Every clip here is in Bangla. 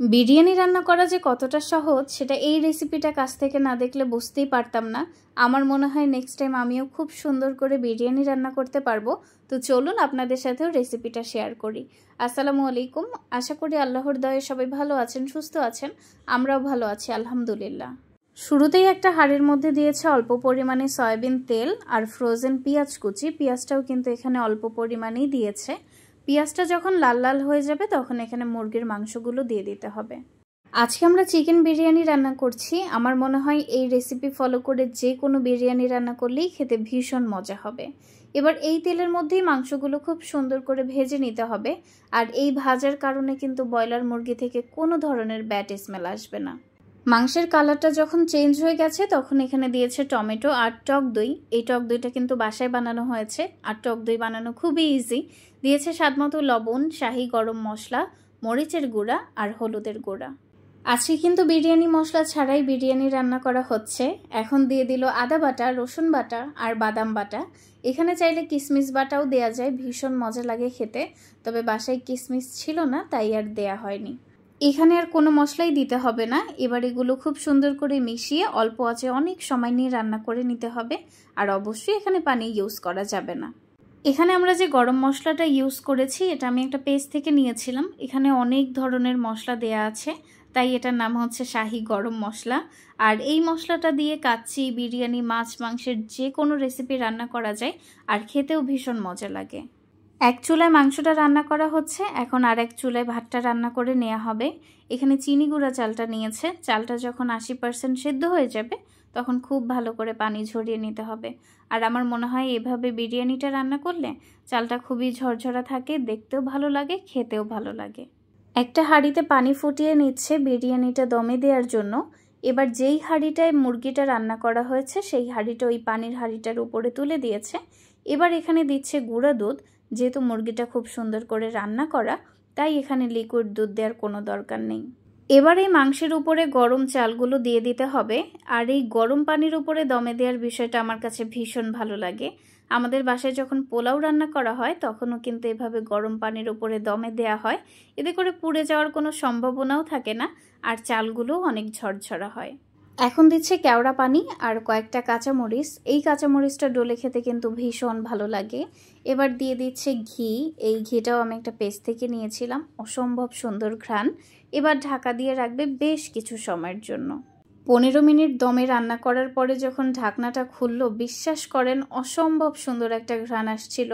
বিরিয়ানি রান্না করা যে কতটা সহজ সেটা এই রেসিপিটা কাছ থেকে না দেখলে বুঝতেই পারতাম না। আমার মনে হয় নেক্সট টাইম আমিও খুব সুন্দর করে বিরিয়ানি রান্না করতে পারবো। তো চলুন আপনাদের সাথেও রেসিপিটা শেয়ার করি। আসসালামু আলাইকুম, আশা করি আল্লাহর দয়ায় সবাই ভালো আছেন, সুস্থ আছেন। আমরাও ভালো আছি আলহামদুলিল্লাহ। শুরুতেই একটা হাঁড়ির মধ্যে দিয়েছে অল্প পরিমাণে সয়াবিন তেল আর ফ্রোজেন পেঁয়াজ কুচি। পেঁয়াজটাও কিন্তু এখানে অল্প পরিমাণেই দিয়েছে। পেঁয়াজটা যখন লাল লাল হয়ে যাবে তখন এখানে মুরগির মাংসগুলো দিয়ে দিতে হবে। আজকে আমরা চিকেন বিরিয়ানি রান্না করছি। আমার মনে হয় এই রেসিপি ফলো করে যে কোনো বিরিয়ানি রান্না করলেই খেতে ভীষণ মজা হবে। এবার এই তেলের মধ্যেই মাংসগুলো খুব সুন্দর করে ভেজে নিতে হবে। আর এই ভাজার কারণে কিন্তু ব্রয়লার মুরগি থেকে কোনো ধরনের ব্যাড স্মেল আসবে না। মাংসের কালারটা যখন চেঞ্জ হয়ে গেছে তখন এখানে দিয়েছে টমেটো আর টক দই। এই টক দইটা কিন্তু বাসায় বানানো হয়েছে, আর টক দই বানানো খুবই ইজি। দিয়েছে স্বাদমতো লবণ, শাহি গরম মশলা, মরিচের গুঁড়া আর হলুদের গুঁড়া। আজকে কিন্তু বিরিয়ানি মশলা ছাড়াই বিরিয়ানি রান্না করা হচ্ছে। এখন দিয়ে দিল আদা বাটা, রসুন বাটা আর বাদাম বাটা। এখানে চাইলে কিশমিশ বাটাও দেয়া যায়, ভীষণ মজা লাগে খেতে। তবে বাসায় কিশমিশ ছিল না, তাই আর দেয়া হয়নি। এখানে আর কোনো মশলাই দিতে হবে না। এবার এগুলো খুব সুন্দর করে মিশিয়ে অল্প আঁচে অনেক সময় নিয়ে রান্না করে নিতে হবে। আর অবশ্যই এখানে পানি ইউজ করা যাবে না। এখানে আমরা যে গরম মশলাটা ইউজ করেছি এটা আমি একটা পেজ থেকে নিয়েছিলাম। এখানে অনেক ধরনের মশলা দেয়া আছে, তাই এটার নাম হচ্ছে শাহি গরম মশলা। আর এই মশলাটা দিয়ে কাচ্চি, বিরিয়ানি, মাছ, মাংসের যে কোনো রেসিপি রান্না করা যায়, আর খেতেও ভীষণ মজা লাগে। এক চুলায় মাংসটা রান্না করা হচ্ছে, এখন আর এক চুলায় ভাতটা রান্না করে নেওয়া হবে। এখানে চিনি গুঁড়া চালটা নিয়েছে। চালটা যখন 80% সেদ্ধ হয়ে যাবে তখন খুব ভালো করে পানি ঝরিয়ে নিতে হবে। আর আমার মনে হয় এভাবে বিরিয়ানিটা রান্না করলে চালটা খুবই ঝরঝরা থাকে, দেখতেও ভালো লাগে, খেতেও ভালো লাগে। একটা হাঁড়িতে পানি ফুটিয়ে নিচ্ছে বিরিয়ানিটা দমে দেওয়ার জন্য। এবার যেই হাঁড়িটায় মুরগিটা রান্না করা হয়েছে সেই হাঁড়িটা ওই পানির হাঁড়িটার উপরে তুলে দিয়েছে। এবার এখানে দিচ্ছে গুঁড়া দুধ। যেহেতু মুরগিটা খুব সুন্দর করে রান্না করা, তাই এখানে লিকুইড দুধ দেওয়ার কোনো দরকার নেই। এবার এই মাংসের উপরে গরম চালগুলো দিয়ে দিতে হবে। আর এই গরম পানির উপরে দমে দেওয়ার বিষয়টা আমার কাছে ভীষণ ভালো লাগে। আমাদের বাসায় যখন পোলাও রান্না করা হয় তখনও কিন্তু এভাবে গরম পানির উপরে দমে দেওয়া হয়। এতে করে পুড়ে যাওয়ার কোনো সম্ভাবনাও থাকে না, আর চালগুলোও অনেক ঝরঝরা হয়। এখন দিচ্ছে কেওড়া পানি আর কয়েকটা কাঁচামরিচ। এই কাঁচামরিচটা ডলে খেতে কিন্তু ভীষণ ভালো লাগে। এবার দিয়ে দিচ্ছে ঘি। এই ঘিটাও আমি একটা পেজ থেকে নিয়েছিলাম, অসম্ভব সুন্দর ঘ্রাণ। এবার ঢাকা দিয়ে রাখবে বেশ কিছু সময়ের জন্য। 15 মিনিট দমে রান্না করার পরে যখন ঢাকনাটা খুললো, বিশ্বাস করেন অসম্ভব সুন্দর একটা ঘ্রাণ আসছিল।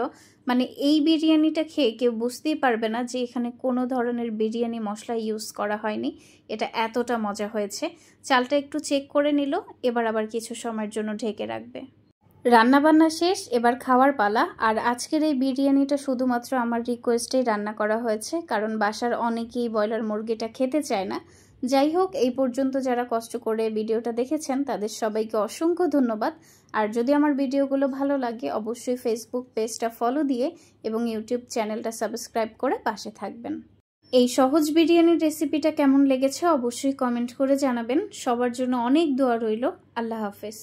মানে এই বিরিয়ানিটা খেয়ে কেউ বুঝতেই পারবে না যে এখানে কোনো ধরনের বিরিয়ানি মশলা ইউজ করা হয়নি। এটা এতটা মজা হয়েছে। চালটা একটু চেক করে নিল, এবার আবার কিছু সময়ের জন্য ঢেকে রাখবে। রান্নাবান্না শেষ, এবার খাওয়ার পালা। আর আজকের এই বিরিয়ানিটা শুধুমাত্র আমার রিকোয়েস্টেই রান্না করা হয়েছে, কারণ বাসার অনেকেই ব্রয়লার মুরগিটা খেতে চায় না। যাই হোক, এই পর্যন্ত যারা কষ্ট করে ভিডিওটা দেখেছেন তাদের সবাইকে অসংখ্য ধন্যবাদ। আর যদি আমার ভিডিওগুলো ভালো লাগে অবশ্যই ফেসবুক পেজটা ফলো দিয়ে এবং ইউটিউব চ্যানেলটা সাবস্ক্রাইব করে পাশে থাকবেন। এই সহজ বিরিয়ানির রেসিপিটা কেমন লেগেছে অবশ্যই কমেন্ট করে জানাবেন। সবার জন্য অনেক দোয়া রইল। আল্লাহ হাফেজ।